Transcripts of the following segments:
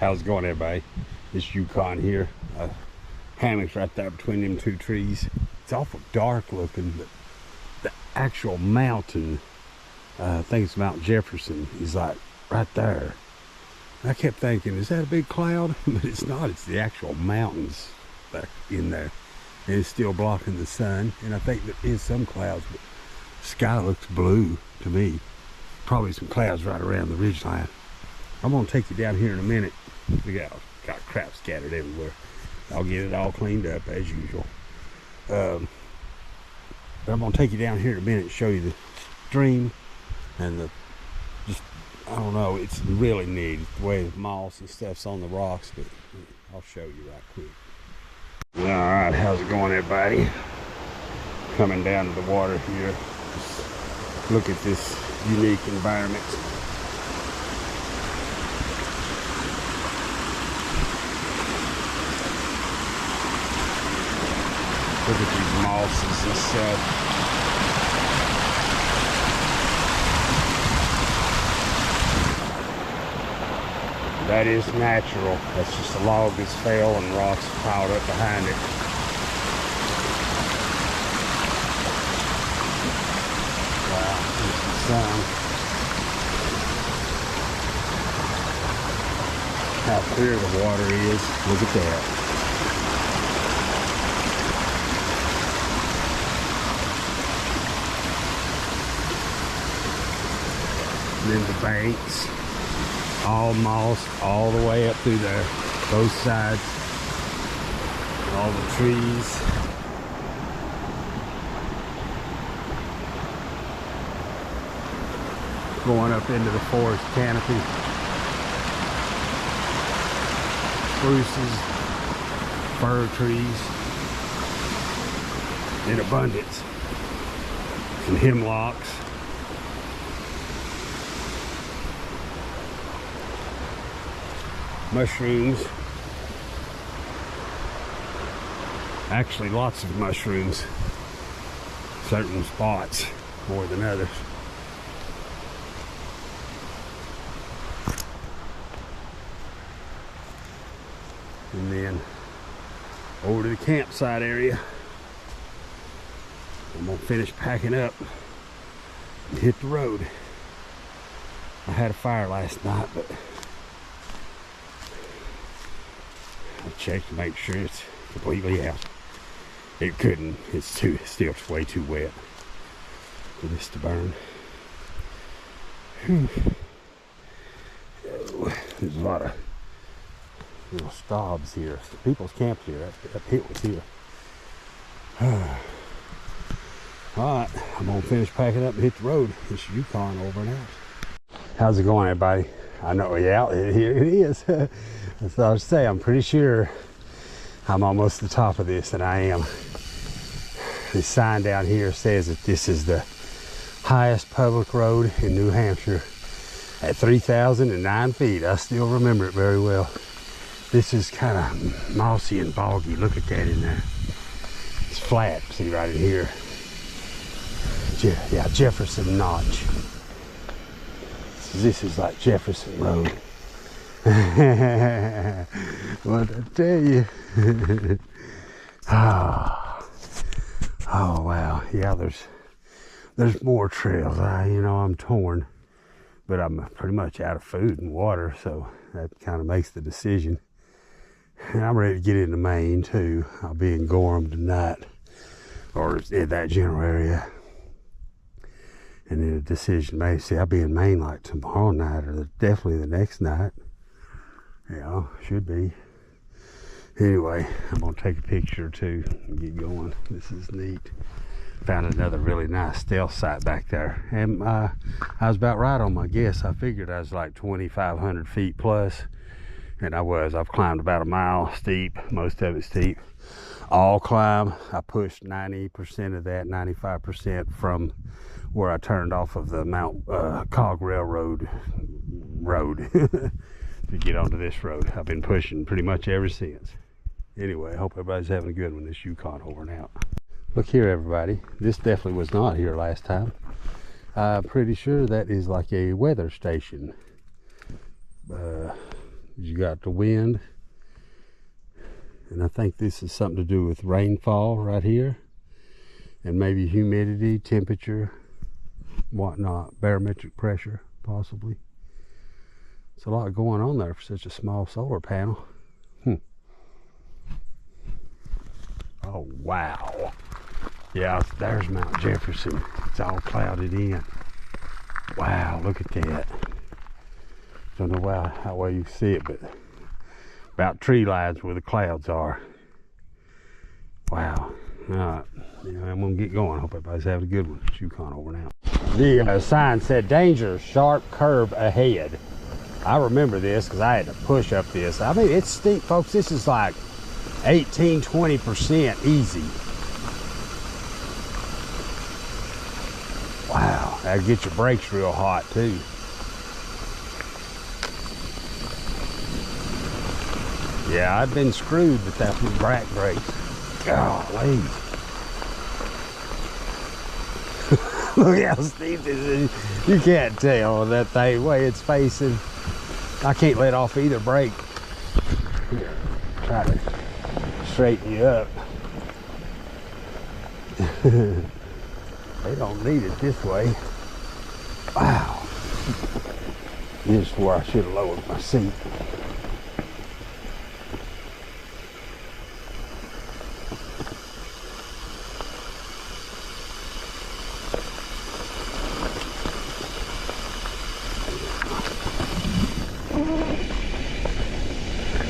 How's it going, everybody? It's Yukon here. Hammock's right there between them two trees. It's awful dark looking, but the actual mountain, I think it's Mount Jefferson, is like right there. And I kept thinking, is that a big cloud? But it's not. It's the actual mountains back in there. And it's still blocking the sun. And I think there is some clouds, but the sky looks blue to me. Probably some clouds right around the ridgeline. I'm gonna take you down here in a minute. We got crap scattered everywhere. I'll get it all cleaned up as usual. But I'm gonna take you down here in a minute and show you the stream and I don't know, it's really neat the way the moss and stuff's on the rocks, but I'll show you right quick. All right, how's it going, everybody? Coming down to the water here. Just look at this unique environment. Look at these mosses and stuff. That is natural. That's just a log that's fell and rocks piled up behind it. Wow, there's the sun. How clear the water is. Look at that. And then the banks, all moss all the way up through there, both sides, all the trees. Going up into the forest canopy. Spruces, fir trees in abundance. Some hemlocks. Mushrooms. Actually, lots of mushrooms. Certain spots more than others. And then over to the campsite area. I'm gonna finish packing up and hit the road. I had a fire last night, but I checked to make sure it's completely out. It couldn't. It's still way too wet for this to burn. There's a lot of little stobs here. People's camped here. That pit was here. Alright, I'm gonna finish packing up and hit the road. It's Yukon over and out. How's it going, everybody? I know, yeah, here it is. That's what I was saying. I'm pretty sure I'm almost at the top of this, and I am. The sign down here says that this is the highest public road in New Hampshire at 3,009 feet. I still remember it very well. This is kind of mossy and boggy. Look at that in there. It's flat, see right in here. Yeah, Jefferson Notch. This is like Jefferson Road. What I tell you. Oh wow, yeah, there's more trails. I'm torn, but I'm pretty much out of food and water, so that kind of makes the decision. And I'm ready to get into Maine too. I'll be in Gorham tonight, or in that general area. And then a decision made. See, I'll be in Maine like tomorrow night, or definitely the next night. Yeah, should be. Anyway, I'm gonna take a picture or two and get going. This is neat. Found another really nice stealth site back there. And I was about right on my guess. I figured I was like 2,500 feet plus. And I was. I've climbed about a mile steep, most of it steep. All climb. I pushed 90% of that, 95% from where I turned off of the Mount Cog Railroad to get onto this road. I've been pushing pretty much ever since. Anyway, I hope everybody's having a good one. This Yukon over and out. Look here, everybody. This definitely was not here last time. I'm pretty sure that is like a weather station. you got the wind, and I think this is something to do with rainfall right here, and maybe humidity, temperature, whatnot, barometric pressure possibly. It's a lot going on there for such a small solar panel. Oh wow, yeah, there's Mount Jefferson. It's all clouded in. Wow, look at that. Don't know how well you see it, but about tree lines where the clouds are. Wow. All right, I'm gonna get going. Hope everybody's having a good one. Yukon over now. The sign said danger, sharp curve ahead. I remember this because I had to push up this. I mean, it's steep, folks. This is like 18–20% easy. Wow, that'll get your brakes real hot too. Yeah, I've been screwed with that back brakes. Golly. Look how steep this is. You can't tell that thing, the way it's facing. I can't let off either brake. Here, try to straighten you up. They don't need it this way. Wow. This is where I should have lowered my seat.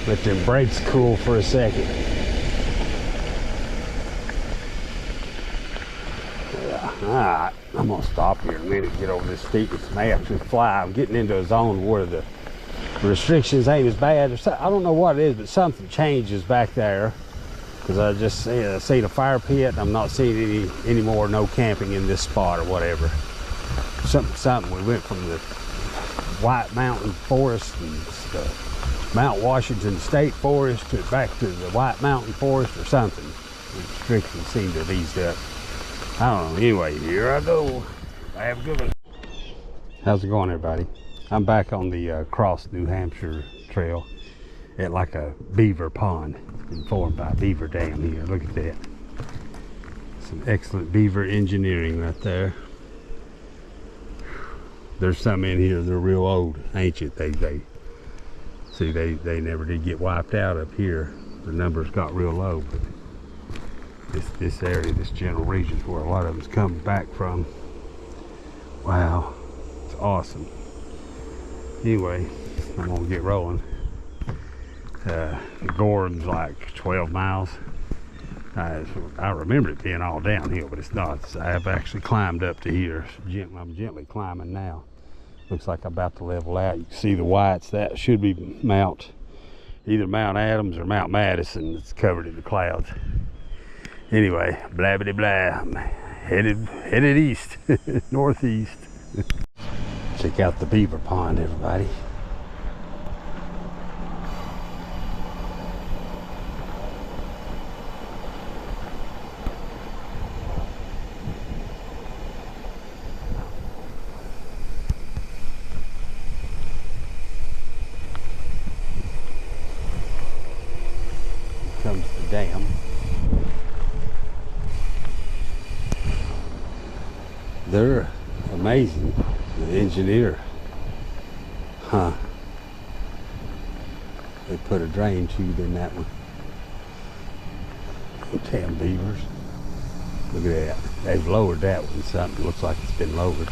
Let them brakes cool for a second. Yeah, alright, I'm gonna stop here in a minute, get over this steepness. May actually fly. I'm getting into a zone where the restrictions ain't as bad. I don't know what it is, but something changes back there. Because I just seen a fire pit. I'm not seeing any more no camping in this spot or whatever. Something. We went from the White Mountain Forest and stuff. Mount Washington State Forest to back to the White Mountain Forest or something. The restrictions seem to have eased up. I don't know. Anyway, here I go. I have a good one. How's it going, everybody? I'm back on the Cross New Hampshire trail at like a beaver pond. It's been formed by a beaver dam here. Look at that. Some excellent beaver engineering right there. There's some in here, they're real old, ancient. See, they never did get wiped out up here. The numbers got real low, but this area, this general region is where a lot of them's come back from. Wow, it's awesome. Anyway, I'm gonna get rolling. Gorham's like 12 miles. I remember it being all downhill, but it's not. I've actually climbed up to here. I'm gently climbing now. Looks like I'm about to level out. You can see the whites. That should be either Mount Adams or Mount Madison. It's covered in the clouds. Anyway, blah blah blah. I'm headed east, northeast. Check out the beaver pond, everybody. Comes the dam. They're amazing. The engineer, huh? They put a drain tube in that one. Damn beavers. Look at that. They've lowered that one. Something looks like it's been lowered.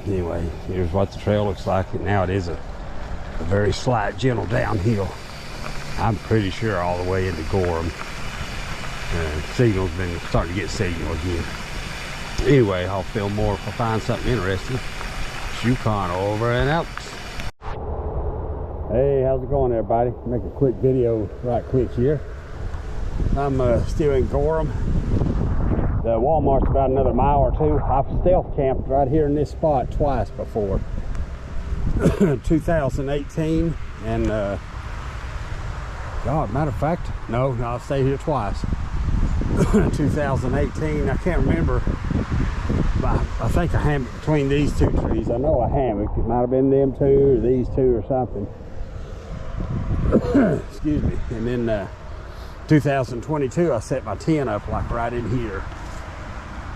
Anyway, here's what the trail looks like. And now it is a very slight, gentle downhill. I'm pretty sure all the way into Gorham. Signal's been starting to get signal again. Anyway, I'll film more if I find something interesting. Yukon over and out. Hey, how's it going, everybody? Make a quick video right quick here. I'm still in Gorham. The Walmart's about another mile or two. I've stealth camped right here in this spot twice before. 2018 and God, matter of fact, no, I've stayed here twice. 2018, I can't remember I think a hammock between these two trees. I know a hammock. It might have been them two or these two or something. Excuse me. And then 2022, I set my tent up like right in here.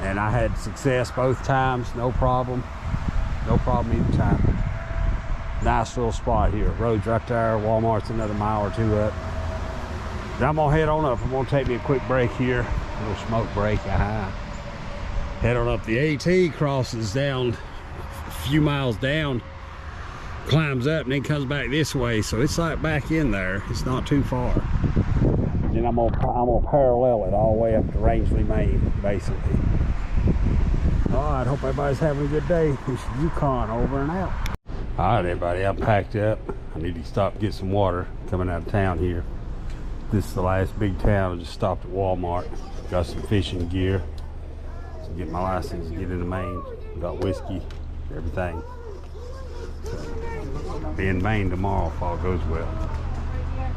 And I had success both times, no problem. No problem either time. Nice little spot here. Road's right there. Walmart's another mile or two up. But I'm gonna head on up. I'm gonna take me a quick break here. A little smoke break. Head on up. The AT crosses down a few miles down, climbs up, and then comes back this way. So it's like back in there. It's not too far. And I'm gonna parallel it all the way up to Rangeley, Maine, basically. All right, hope everybody's having a good day. This is Yukon over and out. All right, everybody, I'm packed up. I need to stop and get some water coming out of town here. This is the last big town. I just stopped at Walmart. Got some fishing gear to get my license to get into Maine. Got whiskey, everything. So, be in Maine tomorrow if all goes well.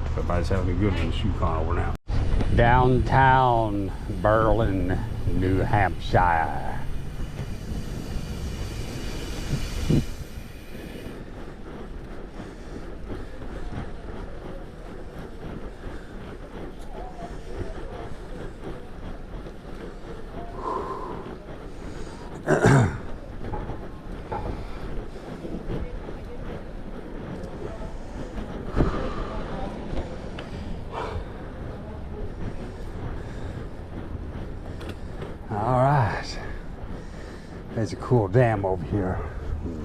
Everybody's having a good one. It's Yukon over and out. Downtown Berlin, New Hampshire. All right, there's a cool dam over here,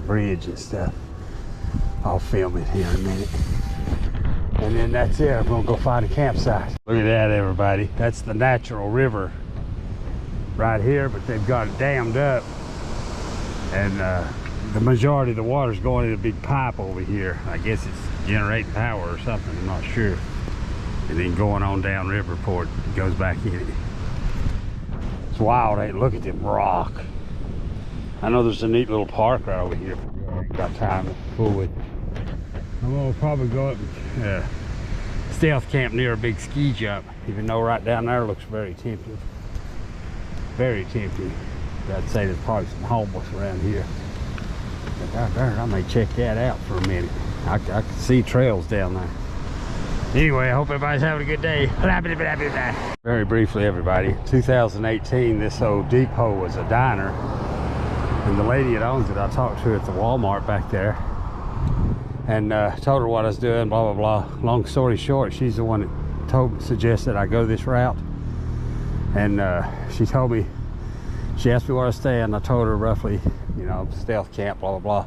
bridge and stuff. I'll film it here in a minute. And then that's it. I'm gonna go find a campsite. Look at that, everybody. That's the natural river right here, but they've got it dammed up. And the majority of the water's going in a big pipe over here. I guess it's generating power or something, I'm not sure. And then going on downriver before it goes back in it. It's wild, ain't it? Look at them rock. I know there's a neat little park right over here. I ain't got time to fool with it. I'm gonna probably go up and stealth camp near a big ski jump, even though right down there looks very tempting. Very tempting. I'd say there's probably some homeless around here. But out there, I may check that out for a minute. I can see trails down there. Anyway, I hope everybody's having a good day. Very briefly, everybody, 2018, this old depot was a diner. And the lady that owns it, I talked to her at the Walmart back there. And told her what I was doing, blah, blah, blah. Long story short, she's the one that suggested I go this route. And she told me, she asked me where I stay, and I told her roughly, you know, stealth camp, blah, blah, blah.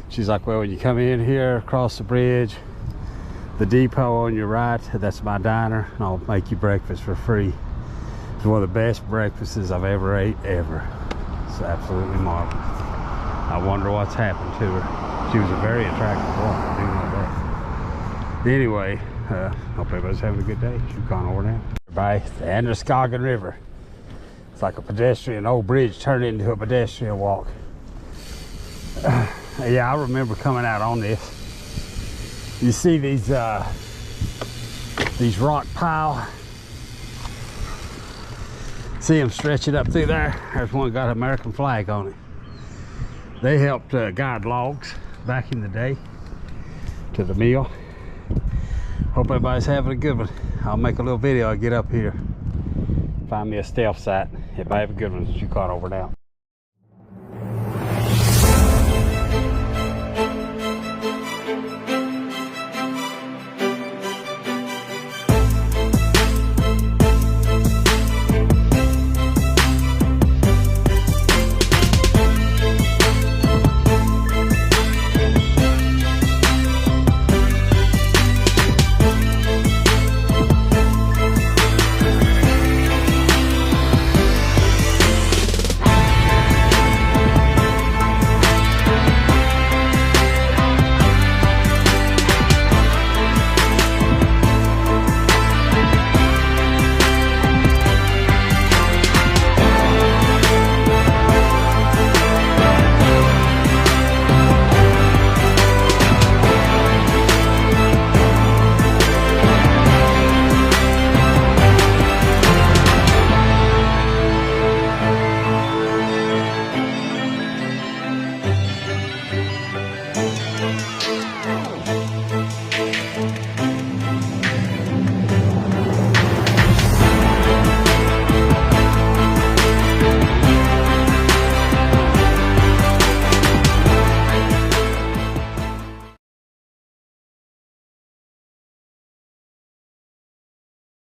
She's like, well, when you come in here, across the bridge, the depot on your right, that's my diner, and I'll make you breakfast for free. It's one of the best breakfasts I've ever ate, ever. It's absolutely marvelous. I wonder what's happened to her. She was a very attractive woman, I do know that. Anyway, hope everybody's having a good day. Yukon over now. Everybody, the Androscoggin River. It's like a pedestrian, old bridge turned into a pedestrian walk. Yeah, I remember coming out on this. You see these rock pile. See them stretching up through there? There's one got an American flag on it. They helped guide logs back in the day to the mill. Hope everybody's having a good one. I'll make a little video. I'll get up here, find me a stealth site. Everybody have a good one. Yukon over now.